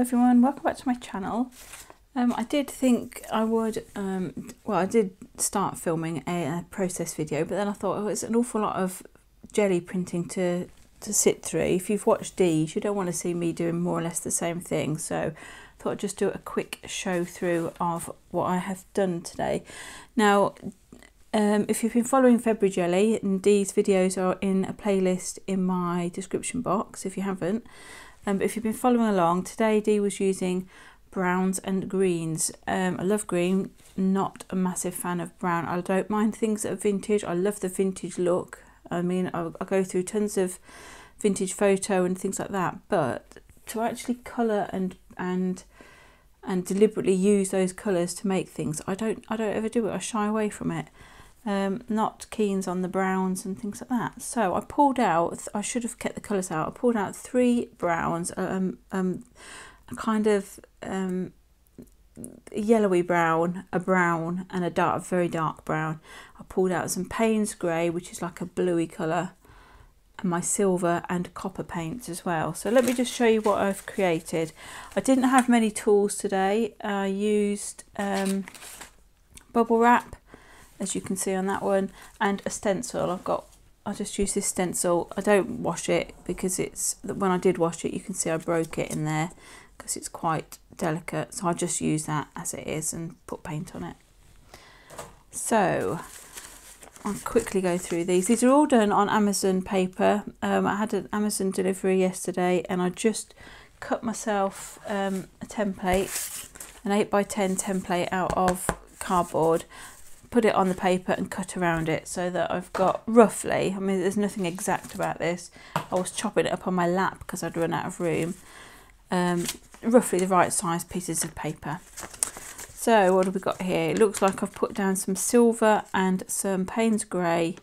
everyone, welcome back to my channel. I did think I would, well, I did start filming a process video, but then I thought, oh, it's an awful lot of jelly printing to sit through. If you've watched D's, you don't want to see me doing more or less the same thing, so I thought I'd just do a quick show through of what I have done today. Now, if you've been following FebruGelli, and Dee's videos are in a playlist in my description box if you haven't. But if you've been following along, today Dee was using browns and greens. I love green, not a massive fan of brown. I don't mind things that are vintage. I love the vintage look. I mean, I go through tons of vintage photo and things like that, but to actually colour and deliberately use those colours to make things, I don't ever do it. I shy away from it. Not keen on the browns and things like that. So I pulled out, I should have kept the colours out, I pulled out 3 browns, a kind of yellowy brown, a brown and a dark, very dark brown. I pulled out some Payne's grey, which is like a bluey colour, and my silver and copper paints as well. So let me just show you what I've created. I didn't have many tools today. I used bubble wrap, as you can see on that one, and a stencil. I just use this stencil. I don't wash it because when I did wash it, you can see I broke it in there because it's quite delicate. So I just use that as it is and put paint on it. So I'll quickly go through these. These are all done on Amazon paper. I had an Amazon delivery yesterday and I just cut myself a template, an 8x10 template out of cardboard, put it on the paper and cut around it so that I've got roughly, I mean there's nothing exact about this, I was chopping it up on my lap because I'd run out of room, roughly the right size pieces of paper. So what have we got here? It looks like I've put down some silver and some Payne's grey.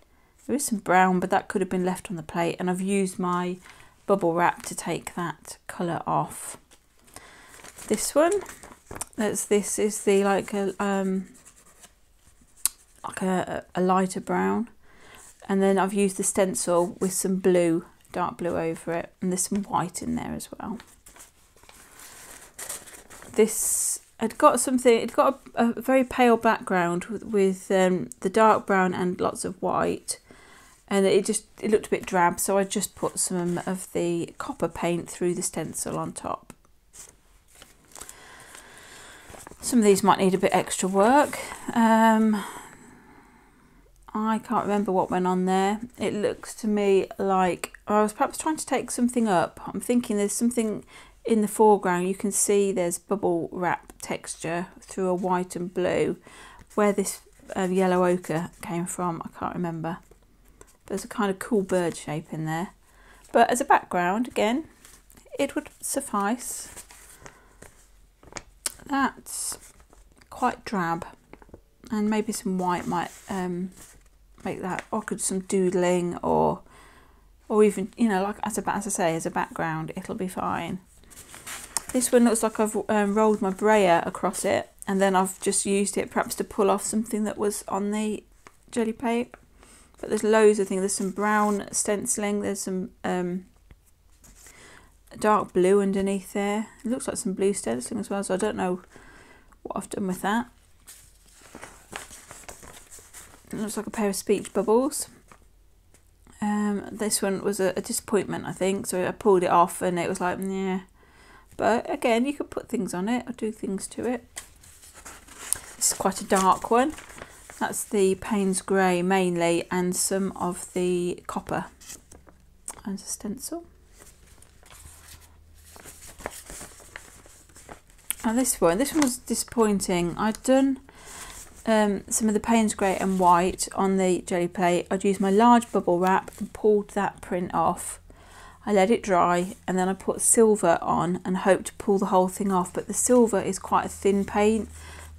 There is some brown, but that could have been left on the plate, and I've used my bubble wrap to take that colour off. This one, this is the like a lighter brown, and then I've used the stencil with some blue, dark blue over it, and there's some white in there as well. This had got something, it got a very pale background with the dark brown and lots of white, and it looked a bit drab, so I just put some of the copper paint through the stencil on top. Some of these might need a bit extra work. I can't remember what went on there. It looks to me like I was perhaps trying to take something up. I'm thinking there's something in the foreground. You can see there's bubble wrap texture through a white and blue. Where this yellow ochre came from, I can't remember. There's a kind of cool bird shape in there. But as a background, again, it would suffice. That's quite drab. And maybe some white might make that, or could some doodling, or even, you know, like as I say, as a background, it'll be fine. This one looks like I've rolled my brayer across it, and then I've just used it perhaps to pull off something that was on the jelly plate. But there's loads of things. There's some brown stenciling. There's some dark blue underneath there. It looks like some blue stenciling as well. So I don't know what I've done with that. It looks like a pair of speech bubbles. This one was a disappointment, I think, so I pulled it off and it was like, yeah. But again, you could put things on it or do things to it. This is quite a dark one. That's the Payne's grey mainly, and some of the copper and a stencil. And this one was disappointing. I'd done some of the Payne's grey and white on the jelly plate. I'd used my large bubble wrap and pulled that print off. I let it dry and then I put silver on and hoped to pull the whole thing off, but the silver is quite a thin paint,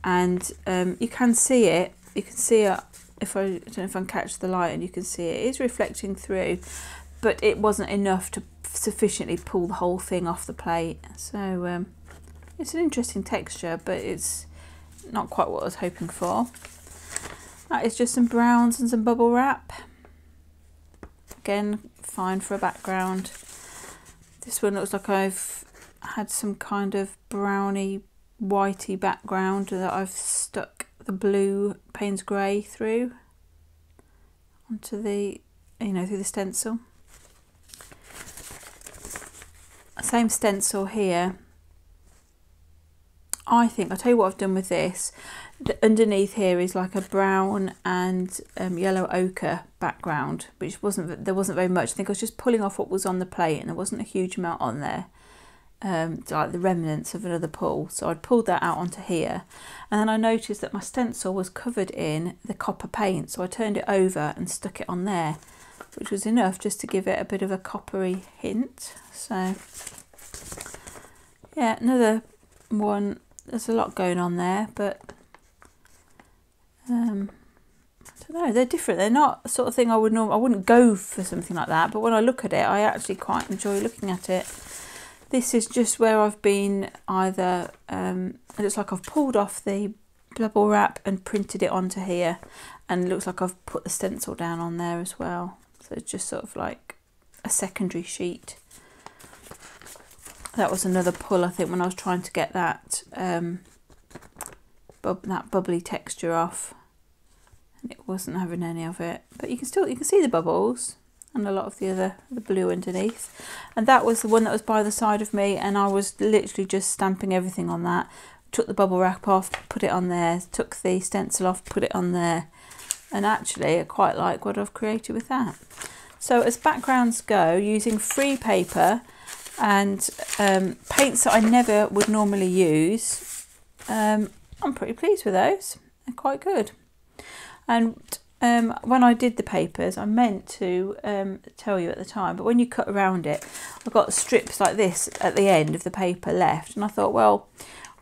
and you can see it. You can see it if I don't know if I can catch the light, and you can see it is reflecting through, but it wasn't enough to sufficiently pull the whole thing off the plate. So it's an interesting texture, but it's not quite what I was hoping for. That is just some browns and some bubble wrap. Again, fine for a background. This one looks like I've had some kind of browny whitey background that I've stuck the blue Payne's Grey through onto the, through the stencil. Same stencil here. I'll tell you what I've done with this. Underneath here is like a brown and yellow ochre background, which there wasn't very much. I think I was just pulling off what was on the plate, and there wasn't a huge amount on there, like the remnants of another pull. So I'd pulled that out onto here, and then I noticed that my stencil was covered in the copper paint, so I turned it over and stuck it on there, which was enough just to give it a bit of a coppery hint. So yeah, another one. There's a lot going on there, but I don't know, they're different. They're not the sort of thing I wouldn't go for something like that, but when I look at it, I actually quite enjoy looking at it. This is just where I've been either, it looks like I've pulled off the bubble wrap and printed it onto here, and it looks like I've put the stencil down on there as well. So it's just sort of like a secondary sheet. That was another pull, I think, when I was trying to get that that bubbly texture off, and it wasn't having any of it. But you can see the bubbles and a lot of the blue underneath. And that was the one that was by the side of me, and I was literally just stamping everything on that. Took the bubble wrap off, put it on there. Took the stencil off, put it on there. And actually, I quite like what I've created with that. So as backgrounds go, using free paper and paints that I never would normally use, I'm pretty pleased with those. They're quite good. And when I did the papers, I meant to tell you at the time, but when you cut around it, I got strips like this at the end of the paper left, and I thought, well,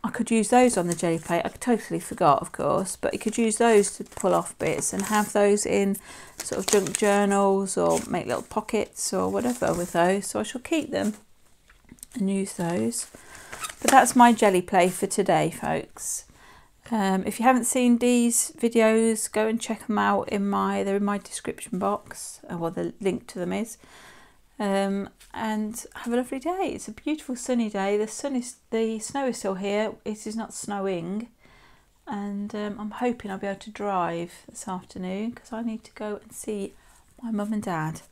I could use those on the jelly plate. I totally forgot, of course, but you could use those to pull off bits and have those in sort of junk journals or make little pockets or whatever with those. So I shall keep them and use those. But that's my jelly play for today, folks. If you haven't seen these videos, go and check them out. They're in my description box, well, the link to them is. And have a lovely day. It's a beautiful sunny day. The snow is still here. It is not snowing, and I'm hoping I'll be able to drive this afternoon because I need to go and see my mum and dad.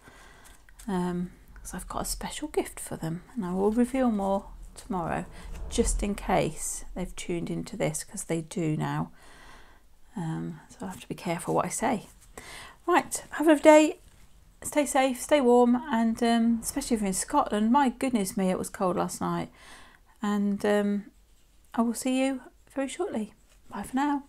Because I've got a special gift for them, and I will reveal more tomorrow, just in case they've tuned into this, because they do now. So I have to be careful what I say. Right, have a lovely day. Stay safe, stay warm, and especially if you're in Scotland, my goodness me, it was cold last night. And I will see you very shortly. Bye for now.